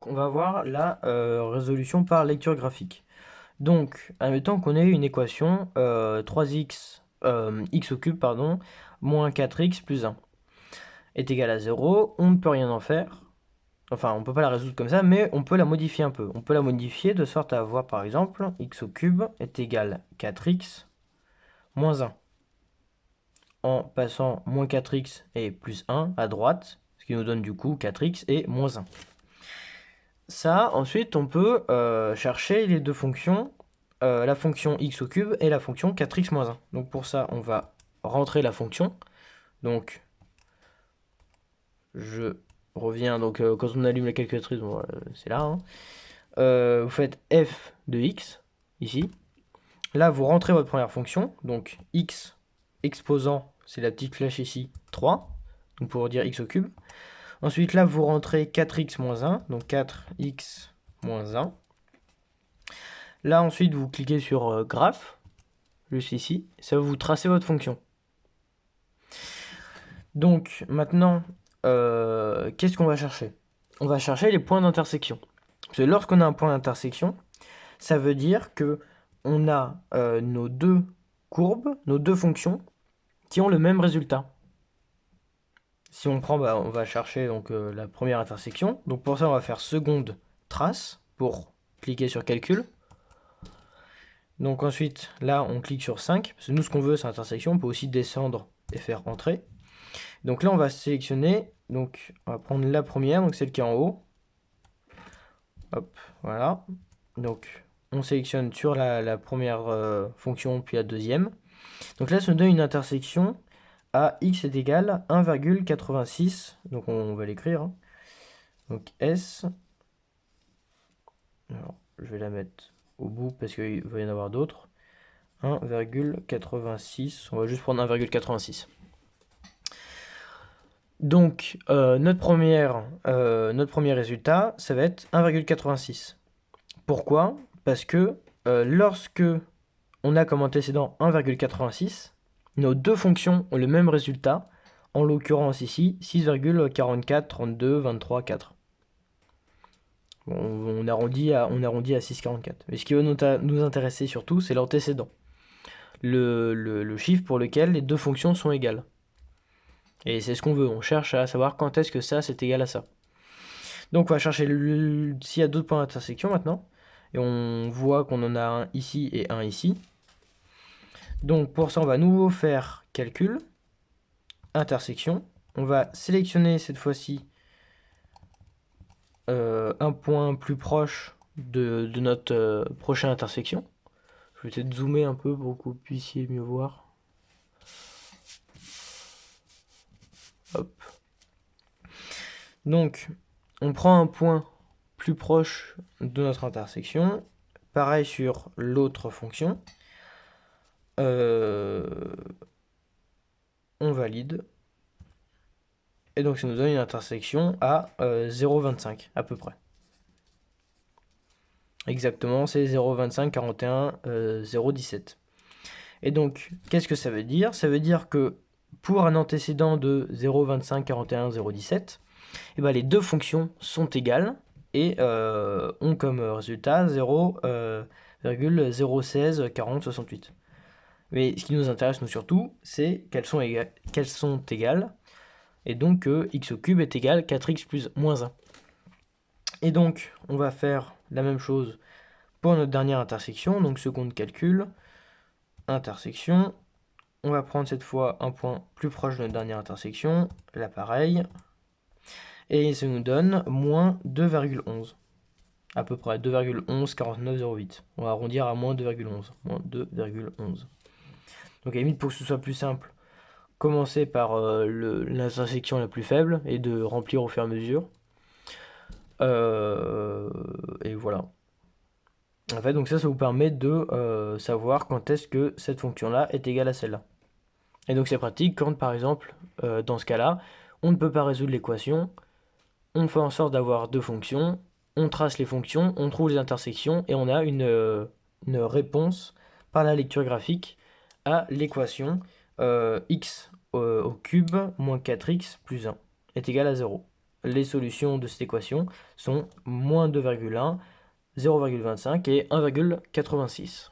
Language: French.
on va voir la résolution par lecture graphique. Donc, admettons qu'on ait une équation 3x, x au cube, pardon, moins 4x plus 1 est égal à 0. On ne peut rien en faire. Enfin, on ne peut pas la résoudre comme ça, mais on peut la modifier un peu. On peut la modifier de sorte à avoir, par exemple, x au cube est égal à 4x moins 1. En passant moins 4x et plus 1 à droite, ce qui nous donne du coup 4x et moins 1. Ça, ensuite, on peut chercher les deux fonctions, la fonction x au cube et la fonction 4x moins 1. Donc pour ça, on va rentrer la fonction. Donc, je reviens, donc quand on allume la calculatrice, bon, c'est là. Hein. Vous faites f de x, ici. Là, vous rentrez votre première fonction, donc x exposant, c'est la petite flèche ici, 3, donc pour dire x au cube. Ensuite, là, vous rentrez 4x moins 1, donc 4x moins 1. Là, ensuite, vous cliquez sur graphe, juste ici, ça va vous tracer votre fonction. Donc, maintenant, qu'est-ce qu'on va chercher? On va chercher les points d'intersection. Parce que lorsqu'on a un point d'intersection, ça veut dire que on a nos deux courbes, nos deux fonctions, qui ont le même résultat. Si on prend, on va chercher donc la première intersection. Donc pour ça, on va faire seconde trace pour cliquer sur calcul. Donc ensuite, là, on clique sur 5. Parce que nous, ce qu'on veut, c'est intersection. On peut aussi descendre et faire entrer. Donc là, on va sélectionner. Donc, on va prendre la première, donc celle qui est en haut. Hop, voilà. Donc, on sélectionne sur la première fonction, puis la deuxième. Donc là, ça nous donne une intersection à x est égal à 1,86. Donc on va l'écrire. Hein. Donc S. Alors, je vais la mettre au bout parce qu'il va y en avoir d'autres. 1,86. On va juste prendre 1,86. Donc notre premier résultat, ça va être 1,86. Pourquoi? Parce que lorsque on a comme antécédent 1,86, nos deux fonctions ont le même résultat, en l'occurrence ici 6,44, 32, 23, 4. Bon, on arrondit à 6,44. Mais ce qui va nous intéresser surtout, c'est l'antécédent. Le chiffre pour lequel les deux fonctions sont égales. Et c'est ce qu'on veut, on cherche à savoir quand est-ce que ça c'est égal à ça. Donc on va chercher s'il y a d'autres points d'intersection maintenant. Et on voit qu'on en a un ici et un ici. Donc pour ça on va nouveau faire calcul, intersection. On va sélectionner cette fois-ci un point plus proche de notre prochaine intersection. Je vais peut-être zoomer un peu pour que vous puissiez mieux voir. Hop. Donc, on prend un point plus proche de notre intersection. Pareil sur l'autre fonction. On valide. Et donc, ça nous donne une intersection à 0,25 à peu près. Exactement, c'est 0,25, 41, 0,17. Et donc, qu'est-ce que ça veut dire? Ça veut dire que pour un antécédent de 0,25, 41, 0,17, et ben les deux fonctions sont égales et ont comme résultat 0,016, 40, 68. Mais ce qui nous intéresse nous surtout, c'est qu'elles sont égales, et donc que x au cube est égal à 4x plus moins 1. Et donc, on va faire la même chose pour notre dernière intersection, donc seconde calcul, intersection. On va prendre cette fois un point plus proche de notre dernière intersection, là pareil, et ça nous donne moins 2,11. À peu près 2,11, 49, 0,8. On va arrondir à moins 2,11. Moins 2,11. Donc à la limite, pour que ce soit plus simple, commencer par l'intersection la plus faible et de remplir au fur et à mesure. Et voilà. En fait, donc ça vous permet de savoir quand est-ce que cette fonction-là est égale à celle-là. Et donc c'est pratique quand, par exemple, dans ce cas-là, on ne peut pas résoudre l'équation, on fait en sorte d'avoir deux fonctions, on trace les fonctions, on trouve les intersections, et on a une réponse par la lecture graphique à l'équation x au cube moins 4x plus 1 est égal à 0. les solutions de cette équation sont moins 2,1, 0,25 et 1,86.